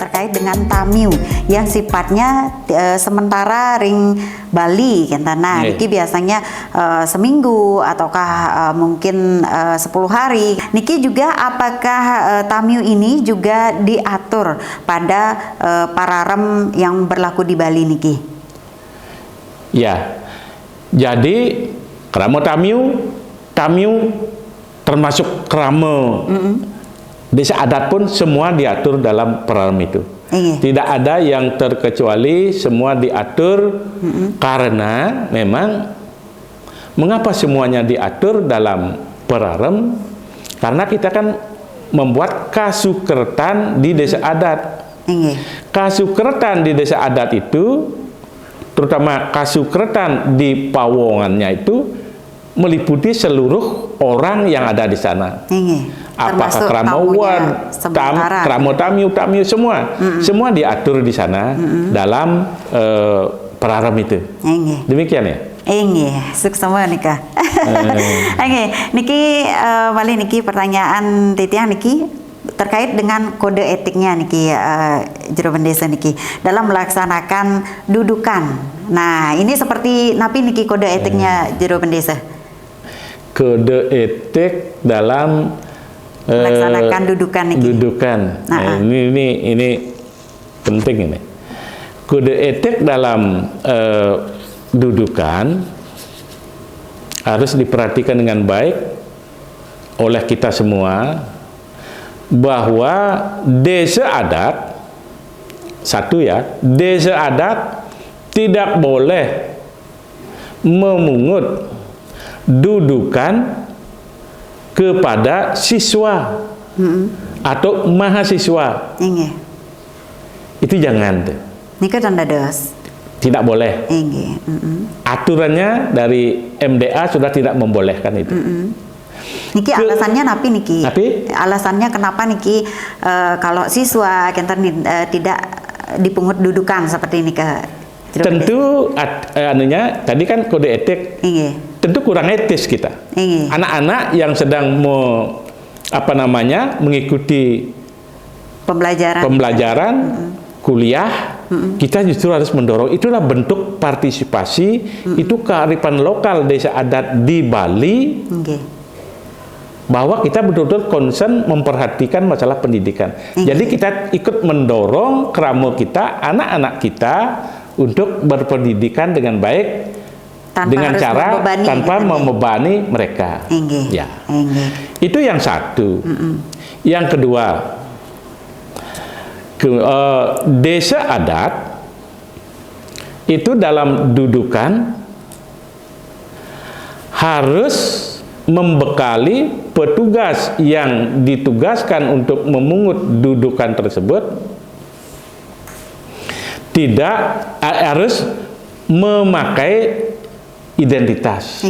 terkait dengan tamyu yang sifatnya sementara ring Bali kentana. Niki biasanya seminggu ataukah mungkin 10 hari. Niki juga apakah tamyu ini juga diatur pada pararem yang berlaku di Bali niki? Ya. Jadi krama tamyu termasuk krama desa adat pun semua diatur dalam pararem itu. Tidak ada yang terkecuali, semua diatur karena memang mengapa semuanya diatur dalam pararem? Karena kita kan membuat kasukertan di desa adat. Kasukertan di desa adat itu, terutama kasukertan di pawongannya itu meliputi seluruh orang yang ada di sana. Apakah kramawan, kramo tamyu semua, semua diatur di sana dalam pararem itu. Demikian ya. Suksama nika. Niki malih niki pertanyaan titiang niki terkait dengan kode etiknya niki jero pendesa niki dalam melaksanakan dudukan. Nah, ini seperti napi niki kode etiknya jero pendesa. Kode etik dalam melaksanakan dudukan niki. Nah, ini penting ini. Kode etik dalam dudukan harus diperhatikan dengan baik oleh kita semua, bahwa desa adat desa adat tidak boleh memungut dudukan kepada siswa atau mahasiswa. Itu jangan tuh. Nika tanda dos. Tidak boleh. Aturannya dari MDA sudah tidak membolehkan itu. Niki alasannya napi niki. Alasannya kenapa niki kalau siswa tidak dipungut dudukan seperti ini ke. Tentu anunya tadi kan kode etik. Tentu kurang etis kita. Anak-anak yang sedang mengikuti pembelajaran kuliah, kita justru harus mendorong, itulah bentuk partisipasi, itu kearifan lokal desa adat di Bali, bahwa kita betul-betul concern memperhatikan masalah pendidikan. Jadi kita ikut mendorong kramo kita, anak-anak kita untuk berpendidikan dengan baik, dengan cara tanpa membebani mereka. Ya. Itu yang satu. Yang kedua, desa adat itu dalam dudukan harus membekali petugas yang ditugaskan untuk memungut dudukan tersebut, tidak harus memakai identitas.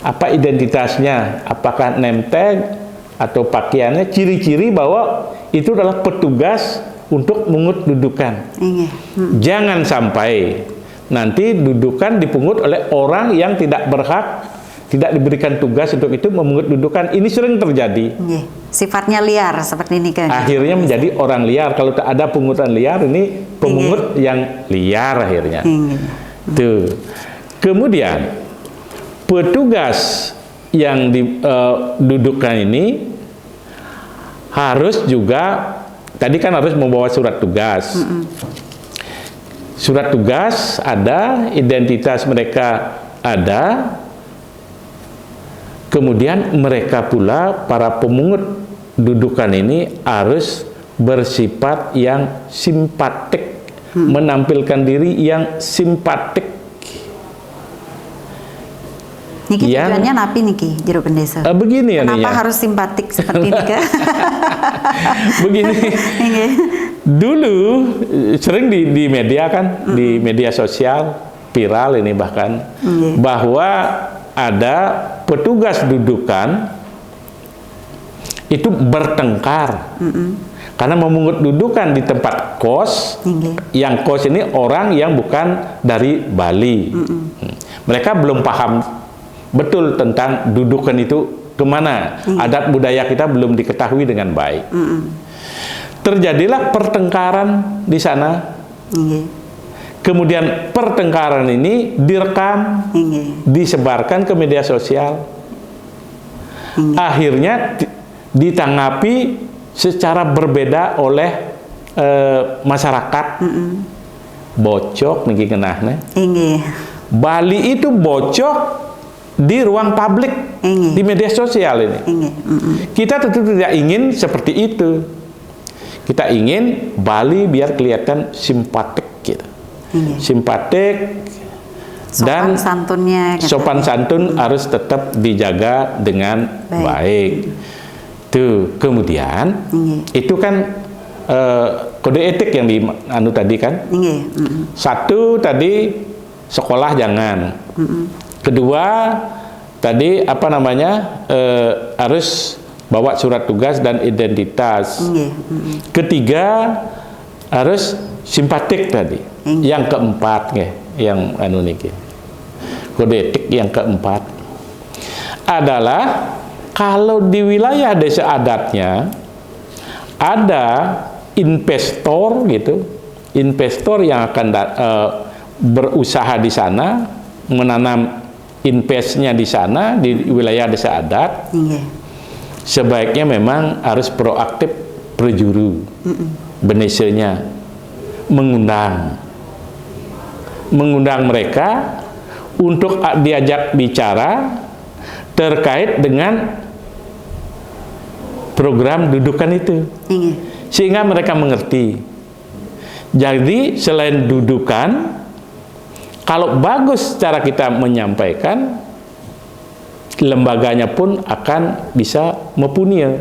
Apa identitasnya? Apakah name tag atau pakaiannya, ciri-ciri bahwa itu adalah petugas untuk mengut dudukan. Jangan sampai nanti dudukan dipungut oleh orang yang tidak berhak, tidak diberikan tugas untuk itu memungut dudukan. Ini sering terjadi. Sifatnya liar seperti ini kan. Akhirnya menjadi orang liar. Kalau tak ada pungutan liar, ini pemungut yang liar akhirnya. Tuh. Kemudian petugas yang didudukan ini harus juga, tadi kan harus membawa surat tugas. Surat tugas ada, identitas mereka ada, kemudian mereka pula, para pemungut dudukan ini harus bersifat yang simpatik, menampilkan diri yang simpatik. Niki tujuannya napi niki jero pendesa. Begini ya. Kenapa harus simpatik seperti ini kan? Begini. Dulu sering di media kan, di media sosial viral ini bahkan, bahwa ada petugas dudukan itu bertengkar karena memungut dudukan di tempat kos. Yang kos ini orang yang bukan dari Bali. Mereka belum paham betul tentang dudukan itu kemana. Adat budaya kita belum diketahui dengan baik. terjadilah pertengkaran di sana. Kemudian pertengkaran ini direkam, disebarkan ke media sosial. Akhirnya ditanggapi secara berbeda oleh masyarakat. Bocok niki kenahna. Bali itu bocok di ruang publik, di media sosial ini. Kita tentu tidak ingin seperti itu. Kita ingin Bali biar kelihatan simpatik gitu. Simpatik, dan sopan santun harus tetap dijaga dengan baik. Tuh, kemudian itu kan kode etik yang di anu tadi kan. Satu tadi sekolah jangan. Kedua tadi apa namanya harus bawa surat tugas dan identitas. Ketiga harus simpatik tadi. Yang keempat yang anu niki. Kode etik yang keempat adalah kalau di wilayah desa adatnya ada investor gitu, investor yang akan berusaha di sana, menanam investnya di sana di wilayah desa adat, sebaiknya memang harus proaktif berjuru, benesenya mengundang mereka untuk diajak bicara terkait dengan program dudukan itu, sehingga mereka mengerti. Jadi selain dudukan, kalau bagus cara kita menyampaikan, lembaganya pun akan bisa mempunyai.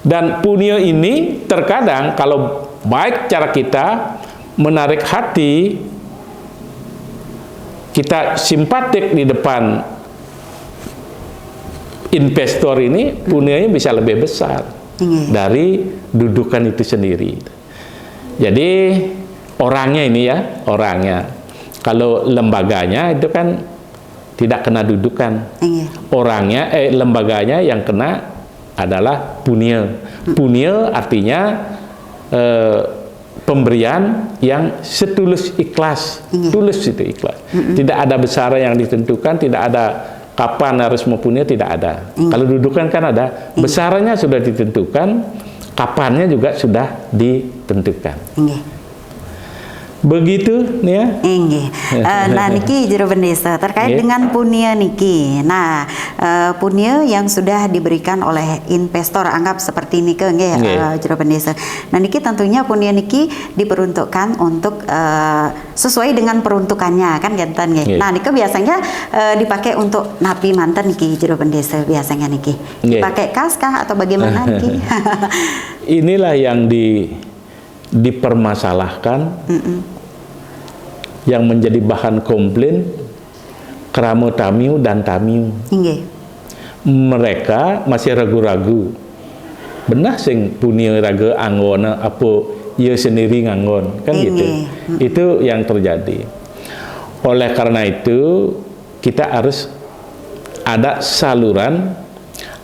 Dan punya ini terkadang kalau baik cara kita menarik hati, kita simpatik di depan investor ini, punyanya bisa lebih besar dari dudukan itu sendiri. Jadi orangnya ini ya, orangnya. Kalau lembaganya itu kan tidak kena dudukan. Orangnya, lembaganya yang kena adalah punya. Punya artinya pemberian yang setulus ikhlas. Tulus itu ikhlas. Tidak ada besaran yang ditentukan, tidak ada kapan harus mempunyai, tidak ada. Kalau dudukan kan ada, besarannya sudah ditentukan, kapannya juga sudah ditentukan. Begitu nih ya. Nah niki jero bendesa terkait dengan punya niki. Nah punya yang sudah diberikan oleh investor, anggap seperti niki jero bendesa. Nah niki tentunya punya niki diperuntukkan untuk sesuai dengan peruntukannya kan gantan nggih. Nah niki biasanya dipakai untuk napi mantan niki jero bendesa biasanya niki. Dipakai kas kah atau bagaimana niki? Inilah yang dipermasalahkan, yang menjadi bahan komplain Kramo Tamiu dan Tamiu. Mereka masih ragu-ragu. Benah sing punya raga anggona apa ia sendiri nganggon kan gitu. Itu yang terjadi. Oleh karena itu kita harus ada saluran,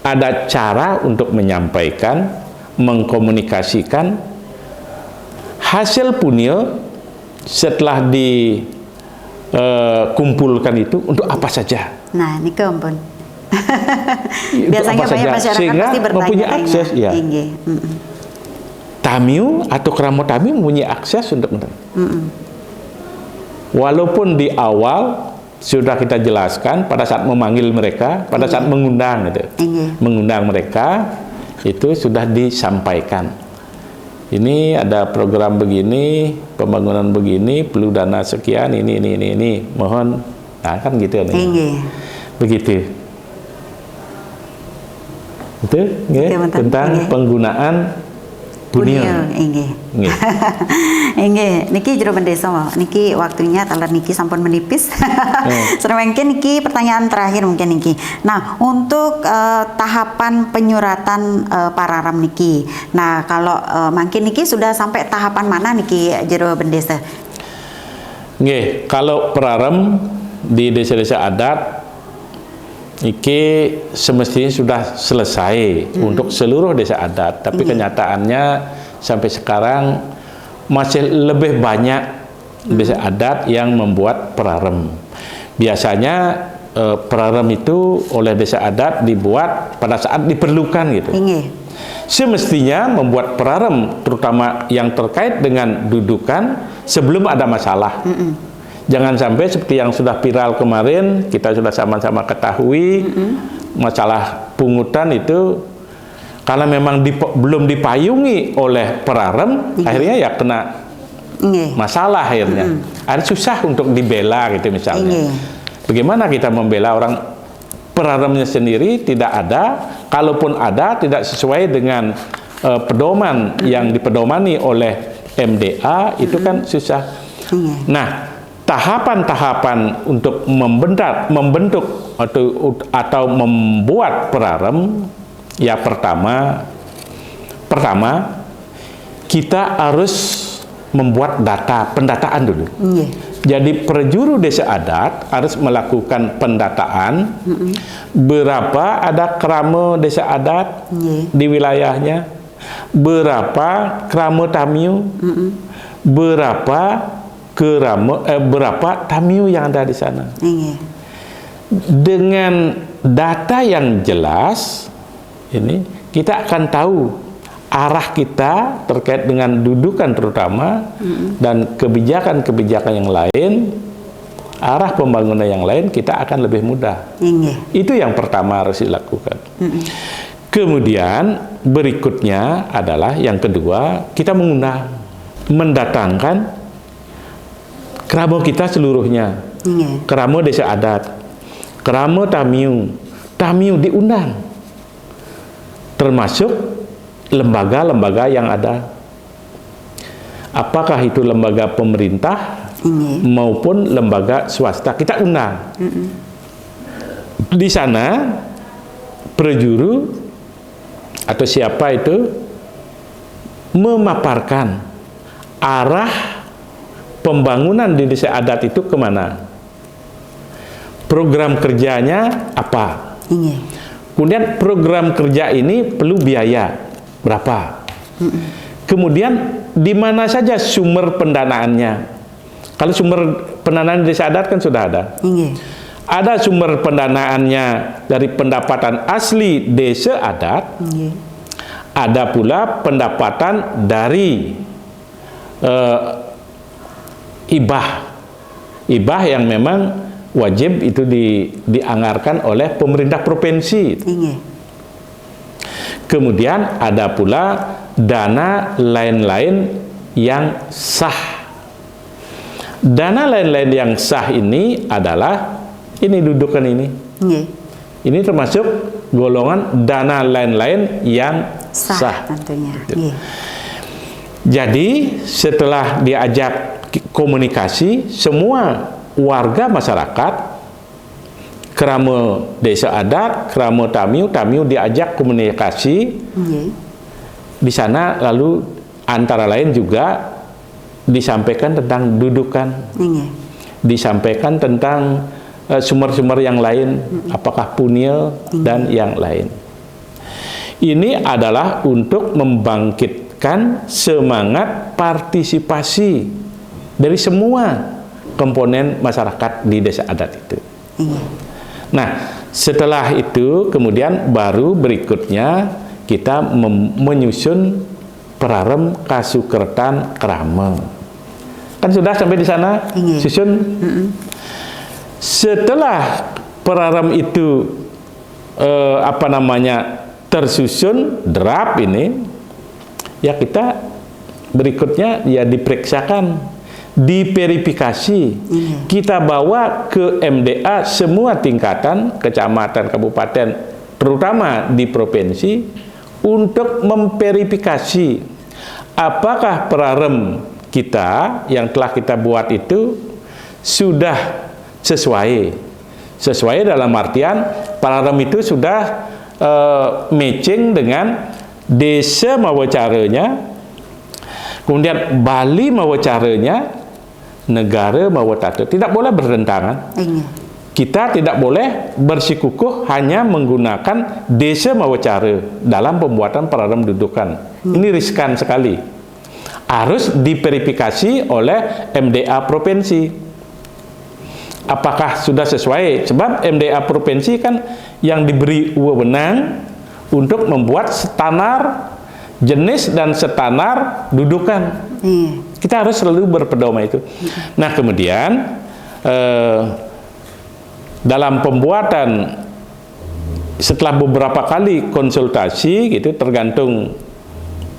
ada cara untuk menyampaikan, mengkomunikasikan hasil punya setelah dikumpulkan itu untuk apa saja. Nah, ini keampun. Biasanya banyak masyarakat sehingga pasti bertanya. Mempunyai akses, ya. Tamiu atau Kramo Tamiu mempunyai akses untuk walaupun di awal sudah kita jelaskan pada saat memanggil mereka, pada saat mengundang gitu. Mengundang mereka itu sudah disampaikan. Ini ada program begini, pembangunan begini, perlu dana sekian, ini, mohon, nah kan gitu ya. Begitu. Itu tentang penggunaan punya. Niki jero bendesa, niki waktunya talar niki sampun menipis. Mungkin niki pertanyaan terakhir mungkin niki. Nah, untuk tahapan penyuratan pararam niki. Nah, kalau mungkin niki sudah sampai tahapan mana niki jero bendesa? Nggih, kalau pararam di desa-desa adat iki semestinya sudah selesai untuk seluruh desa adat, tapi kenyataannya sampai sekarang masih lebih banyak desa adat yang membuat perarem. Biasanya perarem itu oleh desa adat dibuat pada saat diperlukan gitu. Semestinya membuat perarem, terutama yang terkait dengan dudukan sebelum ada masalah. Jangan sampai seperti yang sudah viral kemarin, kita sudah sama-sama ketahui masalah pungutan itu, karena memang belum dipayungi oleh perarem, akhirnya ya kena masalah akhirnya. Ada susah untuk dibela gitu misalnya. Bagaimana kita membela orang peraremnya sendiri tidak ada, kalaupun ada tidak sesuai dengan pedoman yang dipedomani oleh MDA, itu kan susah. Nah, tahapan-tahapan untuk membentuk atau membuat perarem, ya pertama kita harus membuat pendataan dulu. Jadi perjuru desa adat harus melakukan pendataan berapa ada kerama desa adat di wilayahnya, berapa kerama tamiu, berapa tamiu yang ada di sana. Dengan data yang jelas ini kita akan tahu arah kita terkait dengan dudukan terutama dan kebijakan-kebijakan yang lain, arah pembangunan yang lain kita akan lebih mudah. Itu yang pertama harus dilakukan. Kemudian berikutnya adalah yang kedua, kita mengundang, mendatangkan kerama kita seluruhnya, kerama desa adat, kerama tamiu diundang, termasuk lembaga-lembaga yang ada. Apakah itu lembaga pemerintah maupun lembaga swasta, kita undang. Di sana prejuru atau siapa itu memaparkan arah pembangunan di desa adat itu kemana, program kerjanya apa. Kemudian program kerja ini perlu biaya berapa. Kemudian di mana saja sumber pendanaannya. Kalau sumber pendanaan desa adat kan sudah ada. Ada sumber pendanaannya dari pendapatan asli desa adat. Ada pula pendapatan dari hibah yang memang wajib itu dianggarkan oleh pemerintah provinsi. Kemudian ada pula dana lain-lain yang sah. Dana lain-lain yang sah ini adalah ini dudukan ini. Ini termasuk golongan dana lain-lain yang sah. Tentunya. Jadi setelah diajak komunikasi, semua warga masyarakat, kerama desa adat, kerama tamiu diajak komunikasi. Di sana lalu antara lain juga disampaikan tentang dudukan, disampaikan tentang sumber-sumber yang lain, apakah punya dan yang lain. Ini adalah untuk membangkitkan semangat partisipasi dari semua komponen masyarakat di desa adat itu. Nah, setelah itu kemudian baru berikutnya kita menyusun perarem kasukertan kerama. Kan sudah sampai di sana susun. Setelah perarem itu tersusun draft ini, ya kita berikutnya ya diperiksakan, diverifikasi. Kita bawa ke MDA semua tingkatan, kecamatan, kabupaten, terutama di provinsi, untuk memverifikasi apakah perarem kita yang telah kita buat itu sudah sesuai dalam artian perarem itu sudah matching dengan desa mawa caranya, kemudian Bali mawa caranya, negara mawa tata, tidak boleh bertentangan. kita tidak boleh bersikukuh hanya menggunakan desa mawa cara dalam pembuatan praram dudukan. Ini riskan sekali. Harus diverifikasi oleh MDA provinsi. Apakah sudah sesuai? Sebab MDA provinsi kan yang diberi wewenang untuk membuat standar jenis dan standar dudukan. Kita harus selalu berpedoman itu. Nah, kemudian dalam pembuatan setelah beberapa kali konsultasi gitu, tergantung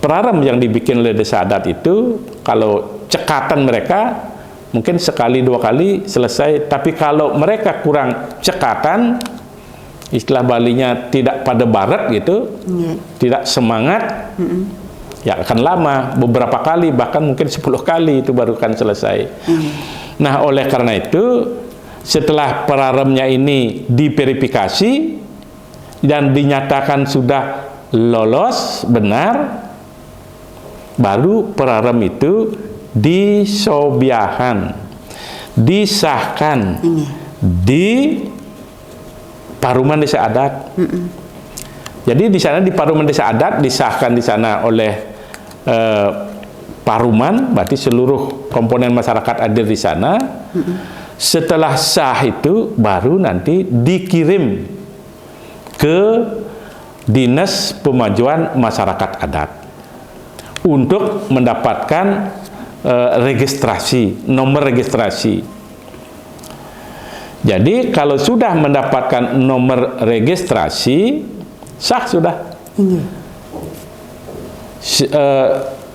praram yang dibikin oleh desa adat itu, kalau cekatan mereka mungkin sekali dua kali selesai, tapi kalau mereka kurang cekatan, istilah Balinya tidak pada barat gitu, tidak semangat, ya akan lama, beberapa kali, bahkan mungkin 10 kali itu baru akan selesai. Nah, oleh karena itu, setelah praramnya ini diverifikasi dan dinyatakan sudah lolos benar, baru praram itu disobiahan, disahkan di Paruman Desa Adat. Jadi di sana di Paruman Desa Adat disahkan di sana oleh Paruman, berarti seluruh komponen masyarakat hadir di sana. Setelah sah itu baru nanti dikirim ke Dinas Pemajuan Masyarakat Adat untuk mendapatkan registrasi, nomor registrasi. Jadi kalau sudah mendapatkan nomor registrasi, sah sudah.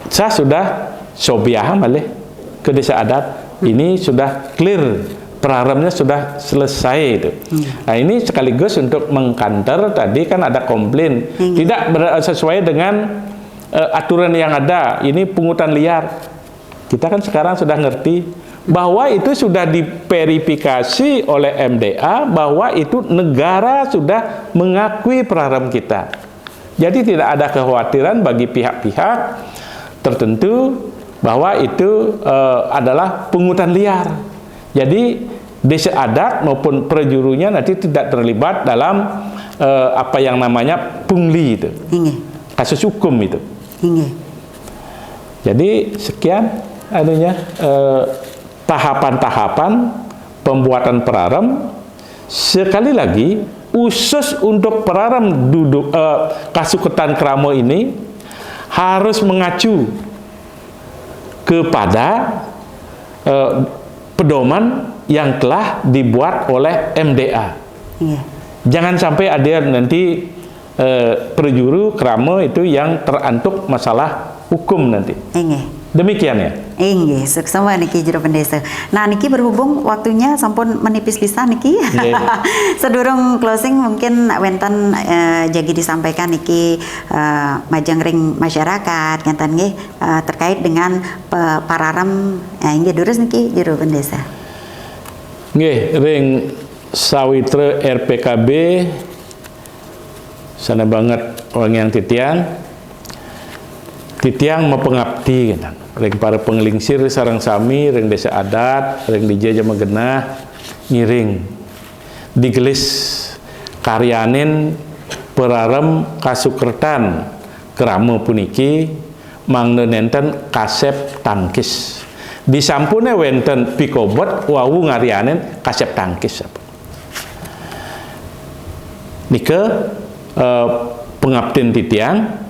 Sah sudah sobiah malih ke desa adat. Ini sudah clear, praramnya sudah selesai itu. Nah, ini sekaligus untuk mengkanter tadi kan ada komplain tidak sesuai dengan aturan yang ada. Ini pungutan liar. Kita kan sekarang sudah ngerti bahwa itu sudah diverifikasi oleh MDA, bahwa itu negara sudah mengakui praram kita. Jadi tidak ada kekhawatiran bagi pihak-pihak tertentu bahwa itu adalah pungutan liar. Jadi desa adat maupun prajurunya nanti tidak terlibat dalam apa yang namanya pungli itu, kasus hukum itu. Jadi sekian anunya tahapan-tahapan pembuatan praram. Sekali lagi, khusus untuk praram duduk Kasuketan Kramo ini harus mengacu kepada pedoman yang telah dibuat oleh MDA. Jangan sampai ada nanti prajuru Kramo itu yang terantuk masalah hukum nanti. Demikian ya. Inggih, seksama niki jero pendesa. Nah, niki berhubung waktunya sampun menipis pisan niki. Sedurung closing mungkin wenten jagi disampaikan niki majang ring masyarakat ngenten nggih terkait dengan pararam inggih durus niki jero pendesa. Nggih, ring sawitra RPKB sana banget orang yang titiang mapengabdi kan. Ring para pengelingsir sarang sami, ring desa adat, ring dijaya magenah, ngiring digelis karyanin praram Kasukertan Kramo puniki mangne nenten kasep tangkis. Disampune wenten pikobot wawu ngaryanin kasep tangkis. Nike pengabdin titiang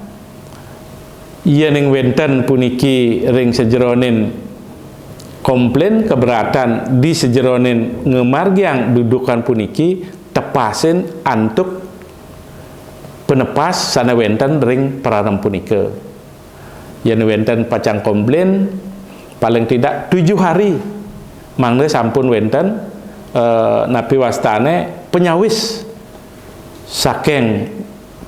iya ning wenten puniki ring sejeronin komplain keberatan di sejeronin ngemargiang dudukan puniki tepasin antuk penepas sana wenten ring praram punike. Yen wenten pacang komplain paling tidak 7 hari mangga sampun wenten napi wastane penyawis saking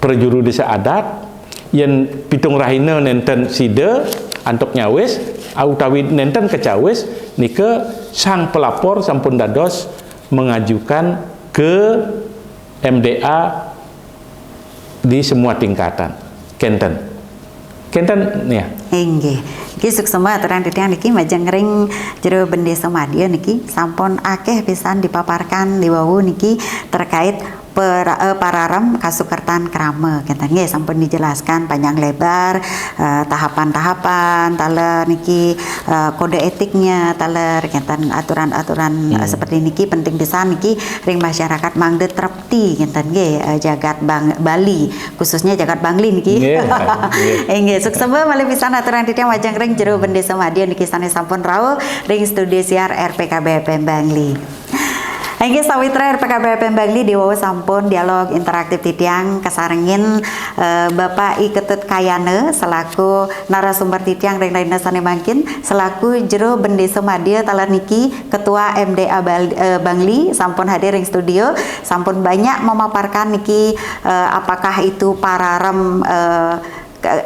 prajuru desa adat yen pitung rahina nenten sida antuk nyawis utawi nenten kecawis nike sang pelapor sampun dados mengajukan ke MDA di semua tingkatan kenten nih ya. Inggih. Iki suksema aturan titiang niki majeng ring jero bende samadya niki sampun akeh pisan dipaparkan di wau niki terkait pararem kasukertan krama kinten nggih sampun dijelaskan panjang lebar tahapan-tahapan taler niki kode etiknya taler kinten aturan-aturan seperti niki penting pisan niki ring masyarakat mangde trepti kinten nggih jagat Bali khususnya jagat Bangli niki nggih suksema malih pisan aturan titiang majeng ring jero bende samadya niki sanes sampun rawuh ring studio siar RPKB FM Bangli. Inggih sawitra RPKB FM Bangli dewa sampun dialog interaktif titiang kesarengin Bapak I Ketut Kayane selaku narasumber titiang ring lainna sane mangkin selaku jero bende samadya taler niki Ketua MDA Bangli sampun hadir ring studio sampun banyak memaparkan niki apakah itu pararem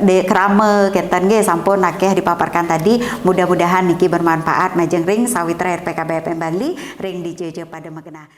de krama kenten nggih sampun akeh dipaparkan tadi mudah-mudahan niki bermanfaat majeng ring sawitra RPKB FM Bangli ring dijeje pada megena.